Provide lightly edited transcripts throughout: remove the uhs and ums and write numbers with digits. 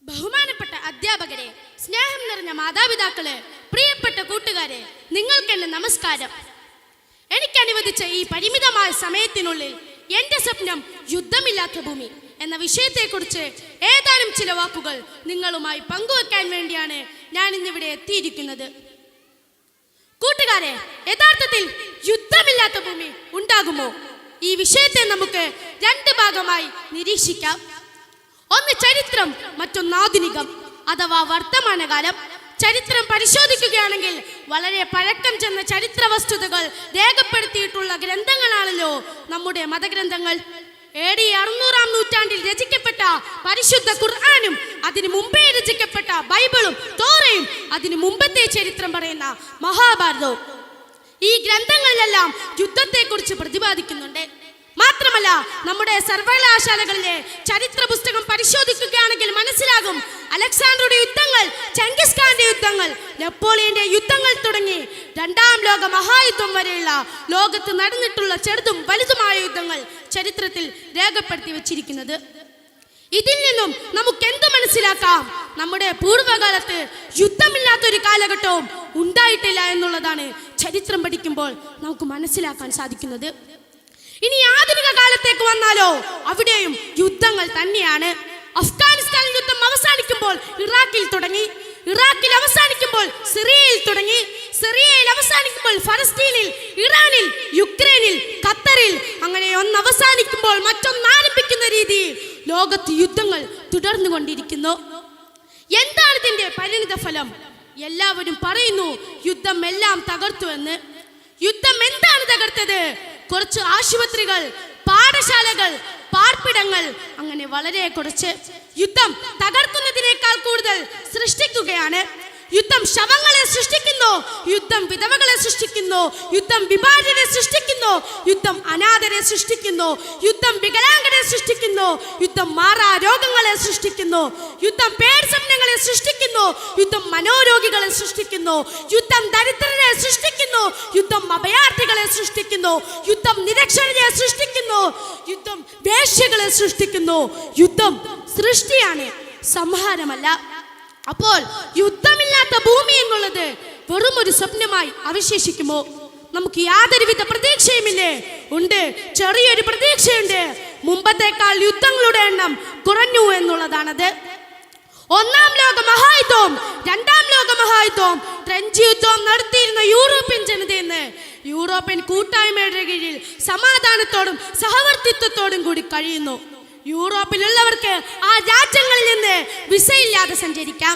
ബഹുമാനപ്പെട്ട അധ്യാപകരെ, സ്നേഹം നിറഞ്ഞ മാതാപിതാക്കളെ, പ്രിയപ്പെട്ട കൂട്ടുകാരെ, നിങ്ങൾക്കെന്നെ നമസ്കാരം. എനിക്ക് അനുവദിച്ച ഈ പരിമിതമായ സമയത്തിനുള്ളിൽ എൻ്റെ സ്വപ്നം യുദ്ധമില്ലാത്ത ഭൂമി എന്ന വിഷയത്തെക്കുറിച്ച് ഏതാനും ചില വാക്കുകൾ നിങ്ങളുമായി പങ്കുവെക്കാൻ വേണ്ടിയാണ് ഞാൻ ഇന്നിവിടെ എത്തിയിരിക്കുന്നത്. കൂട്ടുകാരെ, യഥാർത്ഥത്തിൽ യുദ്ധമില്ലാത്ത ഭൂമി ഉണ്ടാകുമോ? ഈ വിഷയത്തെ നമുക്ക് രണ്ട് ഭാഗമായി നിരീക്ഷിക്കാം. ഒന്ന് ചരിത്രം, മറ്റൊന്ന് ആധുനികം അഥവാ വർത്തമാനകാലം. ചരിത്രം പരിശോധിക്കുകയാണെങ്കിൽ വളരെ പഴക്കം ചെന്ന ചരിത്ര വസ്തുതകൾ രേഖപ്പെടുത്തിയിട്ടുള്ള ഗ്രന്ഥങ്ങളാണല്ലോ നമ്മുടെ മതഗ്രന്ഥങ്ങൾ. AD 600-ാം നൂറ്റാണ്ടിൽ രചിക്കപ്പെട്ട പരിശുദ്ധ ഖുർആനും അതിനു മുമ്പേ രചിക്കപ്പെട്ട ബൈബിളും തോറയും അതിനു മുമ്പത്തെ ചരിത്രം പറയുന്ന മഹാഭാരതവും, ഈ ഗ്രന്ഥങ്ങളിലെല്ലാം യുദ്ധത്തെക്കുറിച്ച് പ്രതിപാദിക്കുന്നുണ്ട്. മാത്രമല്ല, നമ്മുടെ സർവകലാശാലകളിലെ ചരിത്ര പുസ്തകം പരിശോധിക്കുകയാണെങ്കിൽ മനസ്സിലാകും, അലക്സാണ്ടറുടെ യുദ്ധങ്ങൾ, ചെങ്കിസ് ഖാന്റെ യുദ്ധങ്ങൾ, നെപ്പോളിയന്റെ യുദ്ധങ്ങൾ തുടങ്ങി രണ്ടാം ലോക മഹായുദ്ധം വരെയുള്ള ലോകത്ത് നടന്നിട്ടുള്ള ചെറുതും വലുതുമായ യുദ്ധങ്ങൾ ചരിത്രത്തിൽ രേഖപ്പെടുത്തി വച്ചിരിക്കുന്നത്. ഇതിൽ നിന്നും നമുക്ക് എന്ത് മനസ്സിലാക്കാം? നമ്മുടെ പൂർവ്വകാലത്ത് യുദ്ധമില്ലാത്തൊരു കാലഘട്ടവും ഉണ്ടായിട്ടില്ല എന്നുള്ളതാണ് ചരിത്രം പഠിക്കുമ്പോൾ നമുക്ക് മനസ്സിലാക്കാൻ സാധിക്കുന്നത്. ഇനി ആധുനിക കാലത്തേക്ക് വന്നാലോ, അവിടെയും യുദ്ധങ്ങൾ തന്നെയാണ്. അഫ്ഗാനിസ്ഥാൻ യുദ്ധം അവസാനിക്കുമ്പോൾ ഇറാഖിൽ തുടങ്ങി, ഇറാഖിൽ അവസാനിക്കുമ്പോൾ സിറിയയിൽ തുടങ്ങി, സിറിയയിൽ അവസാനിക്കുമ്പോൾ ഫലസ്തീനിൽ, ഇറാനിൽ, യുക്രൈനിൽ, ഖത്തറിൽ, അങ്ങനെ ഒന്ന് അവസാനിക്കുമ്പോൾ മറ്റൊന്ന് ആരംഭിക്കുന്ന രീതിയിൽ ലോകത്ത് യുദ്ധങ്ങൾ തുടർന്നുകൊണ്ടിരിക്കുന്നു. എന്താണ് ഇതിന്റെ പരിണിത ഫലം? എല്ലാവരും പറയുന്നു യുദ്ധം എല്ലാം തകർത്തു എന്ന്. യുദ്ധം എന്താണ് തകർത്തത്? കുറച്ച് ആശുപത്രികൾ, പാഠശാലകൾ, പാർപ്പിടങ്ങൾ, അങ്ങനെ വളരെ കുറച്ച്. യുദ്ധം തകർക്കുന്നതിനേക്കാൾ കൂടുതൽ സൃഷ്ടിക്കുകയാണ്. യുദ്ധം ശവങ്ങളെ സൃഷ്ടിക്കുന്നു, യുദ്ധം വിധവകളെ സൃഷ്ടിക്കുന്നു, യുദ്ധം വിഭാജനെ സൃഷ്ടിക്കുന്നു, യുദ്ധം അനാഥരെ സൃഷ്ടിക്കുന്നു, യുദ്ധം വികലാംഗരെ സൃഷ്ടിക്കുന്നു, യുദ്ധം മാറാ രോഗങ്ങളെ സൃഷ്ടിക്കുന്നു, യുദ്ധം പേടിസ്വപ്നങ്ങളെ സൃഷ്ടിക്കുന്നു, യുദ്ധം മനോരോഗികളെ സൃഷ്ടിക്കുന്നു, യുദ്ധം ദരിദ്രരെ സൃഷ്ടിക്കുന്നു, യുദ്ധം അഭയാർത്ഥികളെ സൃഷ്ടിക്കുന്നു, യുദ്ധം നിരക്ഷരരെ സൃഷ്ടിക്കുന്നു, യുദ്ധം വേശ്യകളെ സൃഷ്ടിക്കുന്നു. യുദ്ധം സൃഷ്ടിയാണ്, സംഹാരമല്ല. അപ്പോൾ യുദ്ധമില്ലാത്ത ഭൂമി എന്നുള്ളത് വെറും ഒരു സ്വപ്നമായി അവശേഷിക്കുമോ? നമുക്ക് യാതൊരുവിധ പ്രതീക്ഷയുമില്ലേ? ഉണ്ട്, ചെറിയൊരു പ്രതീക്ഷയുണ്ട്. മുമ്പത്തേക്കാൾ യുദ്ധങ്ങളുടെ എണ്ണം കുറഞ്ഞു എന്നുള്ളതാണത്. ഒന്നാം ലോക മഹായുദ്ധവും രണ്ടാം ലോക മഹായുദ്ധവും ഫ്രഞ്ച് യുദ്ധവും നടത്തിയിരുന്ന യൂറോപ്യൻ ജനതയെന്ന് യൂറോപ്യൻ കൂട്ടായ്മയുടെ കീഴിൽ സമാധാനത്തോടും സഹവർത്തിത്വത്തോടും കൂടി കഴിയുന്നു. യൂറോപ്പിലുള്ളവർക്ക് ആ രാജ്യങ്ങളിൽ നിന്ന് വിസയില്ലാതെ സഞ്ചരിക്കാം.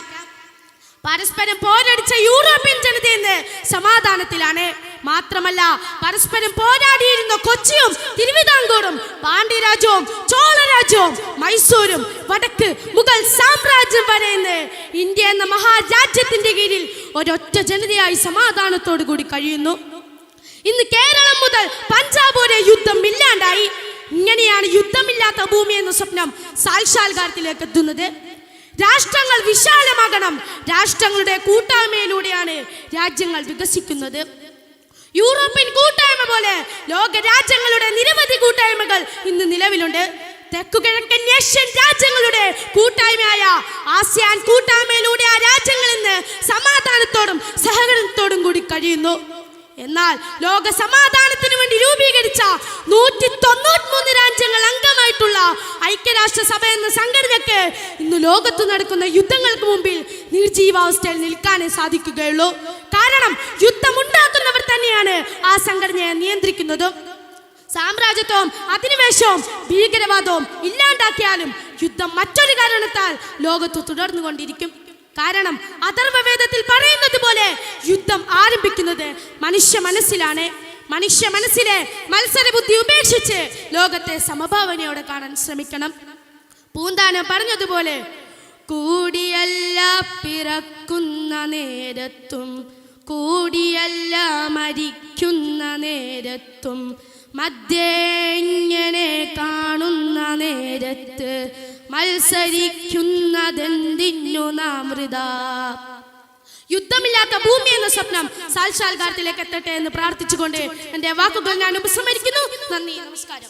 പരസ്പരം പോരടിച്ച യൂറോപ്യൻ ജനതയെന്ന് സമാധാനത്തിലാണ്. മാത്രമല്ല, പരസ്പരം പോരാടിയിരുന്ന കൊച്ചിയും തിരുവിതാംകൂറും പാണ്ഡ്യരാജ്യവും ചോളരാജ്യവും മൈസൂരും വടക്ക് മുഗൾ സാമ്രാജ്യം വരെ എന്ന് ഇന്ത്യ എന്ന മഹാരാജ്യത്തിന്റെ കീഴിൽ ഒരൊറ്റ ജനതയായി സമാധാനത്തോടു കൂടി കഴിയുന്നു. ഇന്ന് കേരളം മുതൽ പഞ്ചാബ് വരെ യുദ്ധം ഇല്ലാണ്ടായി. ഇങ്ങനെയാണ് യുദ്ധമില്ലാത്ത ഭൂമി എന്ന സ്വപ്നം സാക്ഷാത്കാരത്തിലേക്ക് എത്തുന്നത്. രാഷ്ട്രങ്ങൾ വിശാലമാകണം. രാഷ്ട്രങ്ങളുടെ കൂട്ടായ്മയിലൂടെയാണ് രാജ്യങ്ങൾ വികസിക്കുന്നത്. യൂറോപ്യൻ കൂട്ടായ്മ പോലെ ലോക രാജ്യങ്ങളുടെ നിരവധി കൂട്ടായ്മകൾ ഇന്ന് നിലവിലുണ്ട്. തെക്കുകിഴക്കൻ ഏഷ്യൻ രാജ്യങ്ങളുടെ കൂട്ടായ്മയായ ആസിയാൻ കൂട്ടായ്മയിലൂടെ ആ രാജ്യങ്ങൾ ഇന്ന് സമാധാനത്തോടും സഹകരണത്തോടും കൂടി കഴിയുന്നു. എന്നാൽ ലോക സമാധാനത്തിന് വേണ്ടി രൂപീകരിച്ച 193 രാജ്യങ്ങൾ അംഗമായിട്ടുള്ള ഐക്യരാഷ്ട്രസഭ എന്ന സംഘടനയ്ക്ക് ഇന്ന് ലോകത്ത് നടക്കുന്ന യുദ്ധങ്ങൾക്ക് മുമ്പിൽ നിർജീവാവസ്ഥയിൽ നിൽക്കാനേ സാധിക്കുകയുള്ളൂ. കാരണം യുദ്ധമുണ്ടാക്കുന്നവർ തന്നെയാണ് ആ സംഘടനയെ നിയന്ത്രിക്കുന്നതും. സാമ്രാജ്യത്വവും അധിനിവേശവും ഭീകരവാദവും ഇല്ലാണ്ടാക്കിയാലും യുദ്ധം മറ്റൊരു കാരണത്താൽ ലോകത്ത് തുടർന്നുകൊണ്ടിരിക്കും. കാരണം അഥർവവേദത്തിൽ പറയുന്നത് പോലെ യുദ്ധം ആരംഭിക്കുന്നത് മനുഷ്യ മനസ്സിലാണ്. മനുഷ്യ മനസ്സിലെ മത്സരബുദ്ധി ഉപേക്ഷിച്ച് ലോകത്തെ സമഭാവനയോടെ കാണാൻ ശ്രമിക്കണം. പൂന്താനം പറഞ്ഞതുപോലെ, കൂടിയല്ല പിറക്കുന്ന നേരത്തും കൂടിയല്ല മരിക്കുന്ന നേരത്തും മധ്യേങ്ങനെ കാണുന്ന നേരത്ത് മത്സരിക്കുന്നതെന്തിനു നാം വൃഥാ. യുദ്ധമില്ലാത്ത ഭൂമി എന്ന സ്വപ്നം സാക്ഷാത്കാരത്തിലേക്ക് എത്തട്ടെ എന്ന് പ്രാർത്ഥിച്ചുകൊണ്ട് എൻ്റെ വാക്കുകൾ ഞാൻ ഉപസംഹരിക്കുന്നു. നന്ദി, നമസ്കാരം.